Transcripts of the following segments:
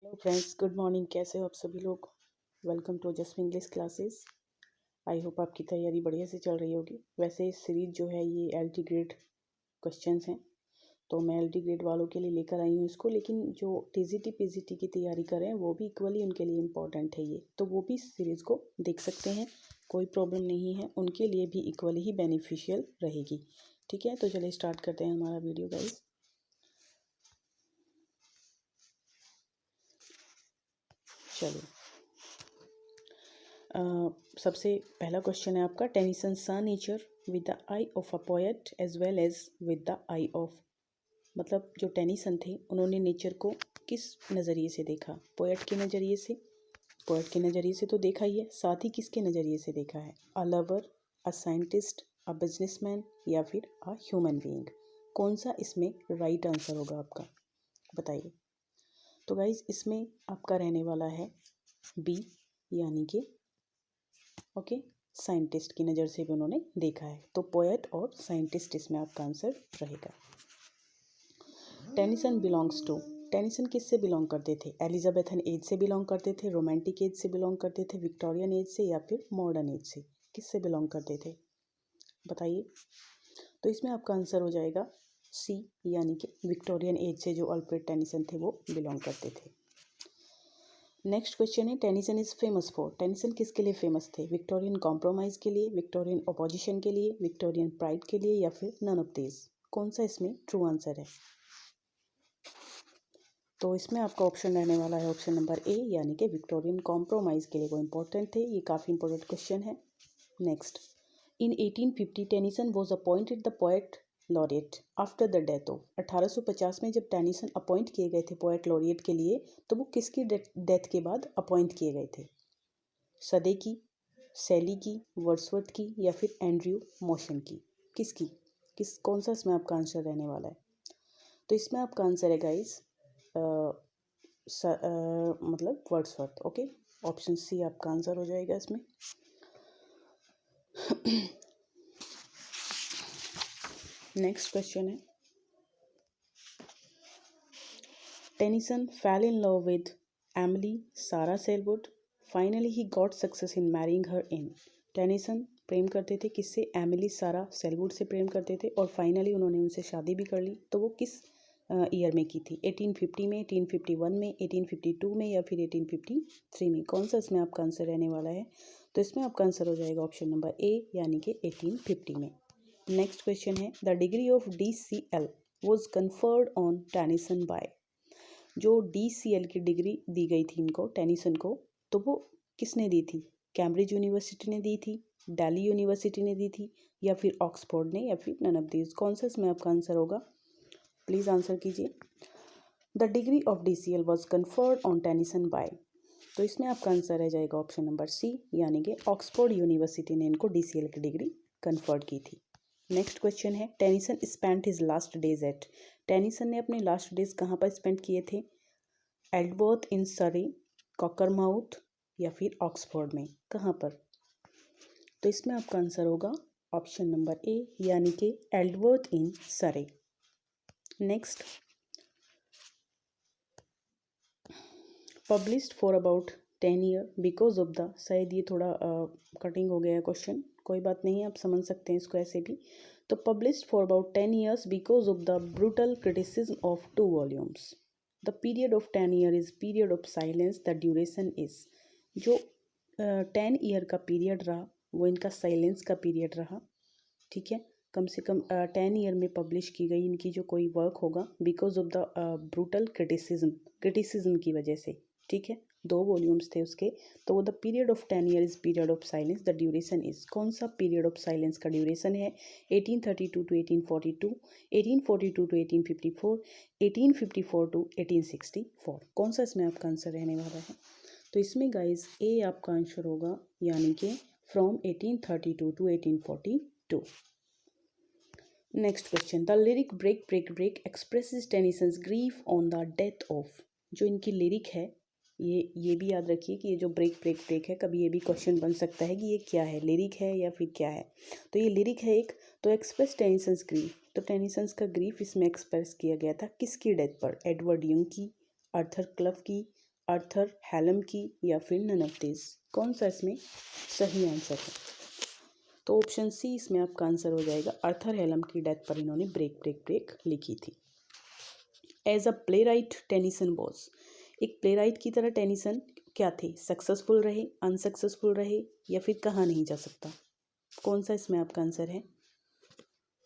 Hello friends, good morning. कैसे हो आप सभी लोग? Welcome to just English classes. I hope आपकी तैयारी बढ़िया से चल रही होगी। वैसे इस सीरीज जो है ये एलटी ग्रेड क्वेश्चंस हैं, तो मैं एलटी ग्रेड वालों के लिए लेकर आई हूँ इसको। लेकिन जो टीजीटी पीजीटी की तैयारी कर रहे हैं वो भी इक्वली उनके लिए इम्पॉर्टेंट है ये, तो वो भी इस सीरीज़ को देख सकते हैं, कोई प्रॉब्लम नहीं है, उनके लिए भी इक्वली ही बेनिफिशियल रहेगी। ठीक है, तो चलिए स्टार्ट करते हैं हमारा वीडियो गाइस। चलिए, सबसे पहला क्वेश्चन है आपका, टेनिसन सा nature with the eye of a poet as well as with the eye of, मतलब जो टेनिसन थे उन्होंने नेचर को किस नज़रिए से देखा? पोएट के नज़रिए से। पोएट के नज़रिए से तो देखा ही है, साथ ही किसके नज़रिए से देखा है? A lover, a scientist, a businessman या फिर अ ह्यूमन बीइंग। कौन सा इसमें राइट आंसर होगा आपका, बताइए। तो गाइज इसमें आपका रहने वाला है बी, यानी कि ओके, साइंटिस्ट की नज़र से भी उन्होंने देखा है, तो पोएट और साइंटिस्ट इसमें आपका आंसर रहेगा। टेनिसन बिलोंग्स टू, टेनिसन किससे बिलोंग करते थे? एलिजाबेथन एज से बिलोंग करते थे, रोमांटिक एज से बिलोंग करते थे, विक्टोरियन एज से या फिर मॉडर्न एज से? किससे बिलोंग करते थे, बताइए। तो इसमें आपका आंसर हो जाएगा सी, यानी कि विक्टोरियन एज से जो अल्फ्रेड टेनिसन थे वो बिलोंग करते थे। नेक्स्ट क्वेश्चन है, Tennyson is famous for, Tennyson किसके लिए फेमस थे? विक्टोरियन कॉम्प्रोमाइज के लिए, विक्टोरियन अपोजिशन के लिए, विक्टोरियन प्राइड के लिए या फिर नन ऑफ दीज? कौन सा इसमें ट्रू आंसर है? तो इसमें आपका ऑप्शन रहने वाला है ऑप्शन नंबर ए, यानी कि विक्टोरियन कॉम्प्रोमाइज के लिए वो इम्पोर्टेंट थे। ये काफ़ी इंपॉर्टेंट क्वेश्चन है। Next, in 1850 Tennyson was appointed the poet laureate after the death of, 1850 में जब टेनिसन अपॉइंट किए गए थे पोएट लॉरिएट के लिए, तो वो किसकी डेथ के बाद अपॉइंट किए गए थे? सदे की, सैली की, वर्ड्सवर्थ की या फिर एंड्रयू मोशन की? किसकी, कौन सा इसमें आपका आंसर रहने वाला है? तो इसमें आपका आंसर है गाइस मतलब वर्ड्सवर्थ। ओके, ऑप्शन सी आपका आंसर हो जाएगा इसमें। नेक्स्ट क्वेश्चन है, Tennyson fell in love with Emily Sarah Sellwood, finally he got success in marrying her in. Tennyson प्रेम करते थे किससे? एमिली सारा सेलवुड से प्रेम करते थे और फाइनली उन्होंने उनसे शादी भी कर ली। तो वो किस ईयर में की थी? 1850 में, 1851 में, 1852 में या फिर 1853 में? कौन सा इसमें आपका आंसर रहने वाला है? तो इसमें आपका आंसर हो जाएगा ऑप्शन नंबर ए, यानी कि 1850 में। नेक्स्ट क्वेश्चन है, the degree of DCL was conferred on Tennyson by, जो DCL की डिग्री दी गई थी इनको, टेनिसन को, तो वो किसने दी थी? कैम्ब्रिज यूनिवर्सिटी ने दी थी, दिल्ली यूनिवर्सिटी ने दी थी या फिर ऑक्सफोर्ड ने या फिर नन ऑफ दीज? कौन सा इसमें आपका आंसर होगा, प्लीज़ आंसर कीजिए। The degree of DCL was conferred on Tennyson by, तो इसमें आपका आंसर रह जाएगा ऑप्शन नंबर सी, यानी कि ऑक्सफोर्ड यूनिवर्सिटी ने इनको DCL की डिग्री कन्फर्ड की थी। नेक्स्ट क्वेश्चन है, Tennyson spent his last days at, Tennyson ने अपने लास्ट डेज कहाँ पर स्पेंड किए थे? एल्डवर्थ इन सरी, कॉकरमाउथ या फिर ऑक्सफोर्ड में? कहाँ पर? तो इसमें आपका आंसर होगा ऑप्शन नंबर ए, यानी कि एल्डवर्थ इन सरी। Next, published for about 10 year because of the, शायद ये थोड़ा कटिंग हो गया है क्वेश्चन, कोई बात नहीं, आप समझ सकते हैं इसको ऐसे भी। तो published for about 10 years because of the brutal criticism of 2 volumes, the period of 10 year is period of silence, the duration is, जो 10 ईयर का पीरियड रहा वो इनका साइलेंस का पीरियड रहा। ठीक है, कम से कम 10 ईयर में पब्लिश की गई इनकी जो कोई वर्क होगा, because of the brutal criticism की वजह से। ठीक है, 2 वॉल्यूम्स थे उसके, तो वो the period of 10 year is period of silence, the duration is, कौन सा पीरियड ऑफ साइलेंस का ड्यूरेशन है? 1832 टू 1842, 1842 टू 1854, 1854 टू 1864? कौन सा इसमें आपका आंसर रहने वाला है? तो इसमें गाइज ए आपका आंसर होगा, यानी कि from 1832 to 1842। Next question, the lyric break break break expresses Tennyson's grief on the death of, जो इनकी लिरिक है, ये भी याद रखिए कि ये जो ब्रेक ब्रेक ब्रेक है, कभी ये भी क्वेश्चन बन सकता है कि ये क्या है, लिरिक है या फिर क्या है। तो ये लिरिक है एक, तो एक्सप्रेस टेनिसन्स ग्रीफ, तो टेनिसन्स का ग्रीफ इसमें एक्सप्रेस किया गया था किसकी डेथ पर? एडवर्ड यंग की, आर्थर क्लफ की, आर्थर हेलम की या फिर नन ऑफ दिस? कौन सा इसमें सही आंसर है? तो ऑप्शन सी इसमें आपका आंसर हो जाएगा। आर्थर हेलम की डेथ पर इन्होंने ब्रेक ब्रेक ब्रेक लिखी थी। As a playwright Tennyson was, एक प्ले राइट की तरह टेनिसन क्या थे? सक्सेसफुल रहे, अनसक्सेसफुल रहे या फिर कहा नहीं जा सकता? कौन सा इसमें आपका आंसर है?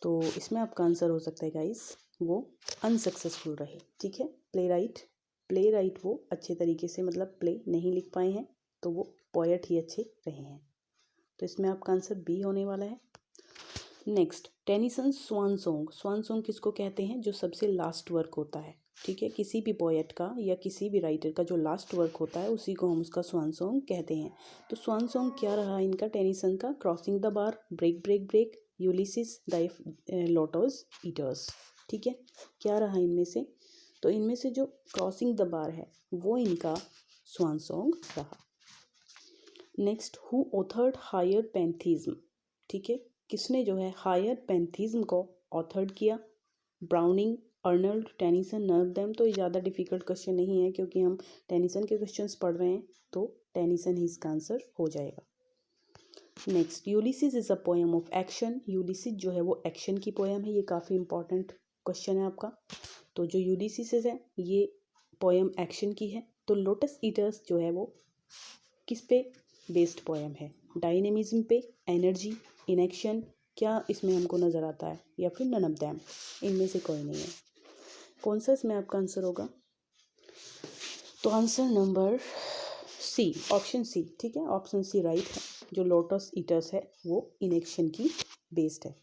तो इसमें आपका आंसर हो सकता है गाइस वो अनसक्सेसफुल रहे। ठीक है, प्ले राइट वो अच्छे तरीके से मतलब प्ले नहीं लिख पाए हैं, तो वो पोएट ही अच्छे रहे हैं। तो इसमें आपका आंसर बी होने वाला है। नेक्स्ट, टेनिसन स्वान सॉन्ग किसको कहते हैं? जो सबसे लास्ट वर्क होता है। ठीक है, किसी भी पोएट का या किसी भी राइटर का जो लास्ट वर्क होता है उसी को हम उसका स्वान सॉन्ग कहते हैं। तो स्वान सॉन्ग क्या रहा इनका टेनिसन का? Crossing the bar, break break break, Ulysses, the lotus eaters. ठीक है, क्या रहा इनमें से? तो इनमें से जो क्रॉसिंग द बार है वो इनका स्वान सॉन्ग रहा। Next, who authored higher pantheism? ठीक है, किसने जो है हायर पैंथिज्म को ऑथर्ड किया? Browning, Arnold, Tennyson, none of them? तो ये ज़्यादा डिफिकल्ट क्वेश्चन नहीं है क्योंकि हम टेनिसन के क्वेश्चंस पढ़ रहे हैं, तो टेनिसन ही इसका आंसर हो जाएगा। Next, Ulysses is a poem of action. Ulysses जो है वो एक्शन की पोएम है। ये काफ़ी इंपॉर्टेंट क्वेश्चन है आपका। तो जो यूलिसिस है ये पोएम एक्शन की है। तो लोटस ईटर्स जो है वो किस पे बेस्ड पोएम है? डायनेमिज्म पे, एनर्जी, इनएक्शन? क्या इसमें हमको नज़र आता है या फिर नन ऑफ दैम? इनमें से कोई नहीं है। कौन सा इसमें आपका आंसर होगा? तो answer number C, option C. ठीक है, ऑप्शन सी राइट है। जो लोटस ईटर्स है वो इनएक्शन की बेस्ड है।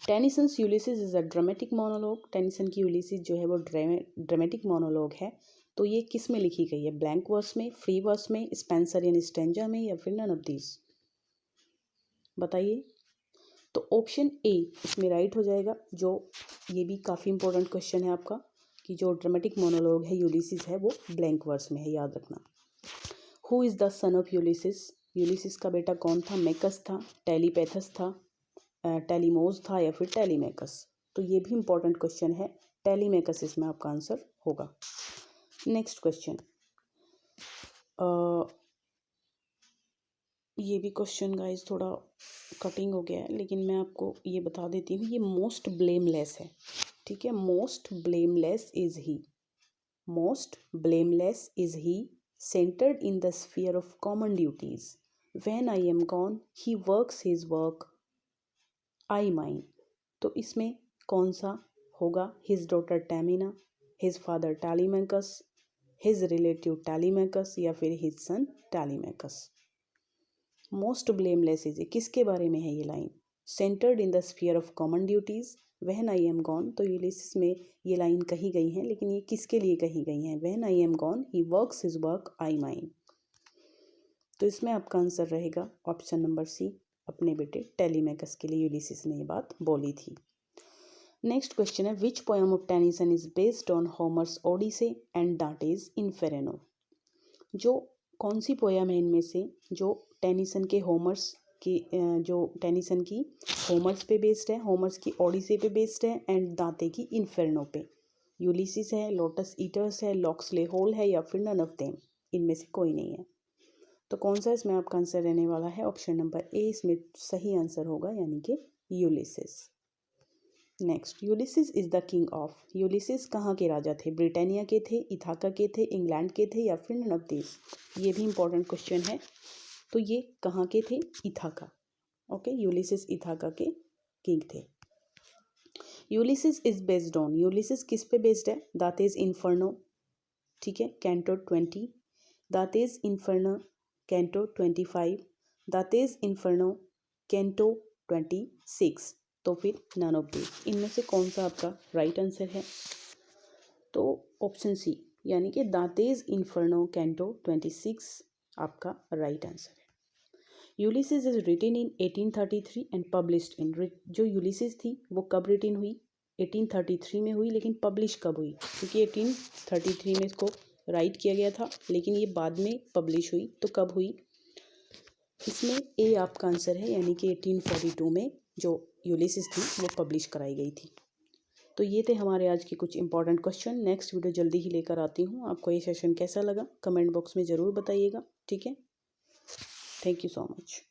Tennyson's Ulysses is a dramatic monologue. Tennyson की यूलिसिस जो है वो ड्रामेटिक मोनोलॉग है। तो ये किस में लिखी गई है? ब्लैंक वर्स में, फ्री वर्स में, स्पेंसरियन स्टेंजा में या फिर नन ऑफ दीज? बताइए। तो ऑप्शन ए इसमें राइट हो जाएगा। जो ये भी काफ़ी इंपॉर्टेंट क्वेश्चन है आपका कि जो ड्रामेटिक मोनोलॉग है यूलिसिस है वो ब्लैंक वर्स में है, याद रखना। Who is the son of Ulysses? Ulysses का बेटा कौन था? मेकस था, टेलीपैथस था, टेलीमोस था या फिर टेलीमेकस? तो ये भी इंपॉर्टेंट क्वेश्चन है। टेलीमेकस इसमें आपका आंसर होगा। नेक्स्ट क्वेश्चन, ये भी क्वेश्चन गाइस थोड़ा कटिंग हो गया है, लेकिन मैं आपको ये बता देती हूँ। ये मोस्ट ब्लेमलेस है। ठीक है, most blameless is he, most blameless is he, centred in the sphere of common duties, when I am gone he works his work I mine. तो इसमें कौन सा होगा? His daughter Tamina, his father Telemachus, his relative Telemachus या फिर his son Telemachus? Most blameless is, किसके बारे में है ये line? Centred in the sphere of common duties, when I am gone. तो यूलिसिस में ये लाइन कही गई है, लेकिन ये किसके लिए कही गई है? When I am gone he works his work I mine. तो इसमें आपका आंसर रहेगा ऑप्शन नंबर सी, अपने बेटे टेलीमेकस के लिए यूलिसिस ने ये बात बोली थी। नेक्स्ट क्वेश्चन है, which poem of Tennyson is based on Homer's Odyssey and Dante's Inferno? जो कौन सी पोएम है इनमें से जो टेनिसन के होमर्स की जो टेनिसन की होमर्स पे बेस्ड है, होमर्स की ओडिसे पे बेस्ड है एंड दांते की इन्फेर्नो पे? यूलिसिस है, लोटस ईटर्स है, लॉक्सले होल है या फिर नन ऑफ देम? इनमें से कोई नहीं है। तो कौन सा इसमें आपका आंसर रहने वाला है? ऑप्शन नंबर ए इसमें सही आंसर होगा, यानी कि Ulysses. Next, Ulysses is the king of. Ulysses कहाँ के राजा थे? ब्रिटानिया के थे, इथाका के थे, इंग्लैंड के थे या फिर नन ऑफ दिस? ये भी इंपॉर्टेंट क्वेश्चन है। तो ये कहाँ के थे? इथाका। ओके, यूलिसिस इथाका के किंग थे। Ulysses is based on, Ulysses किस पे बेस्ड है? दांतेज इन्फर्नो, ठीक है, canto 20, Dante's Inferno canto 25, Dante's Inferno canto 26। तो फिर नन ऑफ दिस, इनमें से कौन सा आपका राइट आंसर है? तो ऑप्शन सी, यानी कि दांतेज इन्फर्नो कैंटो 26 आपका राइट आंसर है। Ulysses is written in 1833 and published in, जो यूलिसिस थी वो कब रिटन हुई? 1833 में हुई, लेकिन पब्लिश कब हुई? क्योंकि 1833 में इसको राइट किया गया था, लेकिन ये बाद में पब्लिश हुई। तो कब हुई? इसमें ए आपका आंसर है, यानी कि 1842 में जो यूलिसिस थी वो पब्लिश कराई गई थी। तो ये थे हमारे आज के कुछ इंपॉर्टेंट क्वेश्चन। नेक्स्ट वीडियो जल्दी ही लेकर आती हूँ। आपको ये सेशन कैसा लगा कमेंट बॉक्स में ज़रूर बताइएगा, ठीक है। Thank you so much.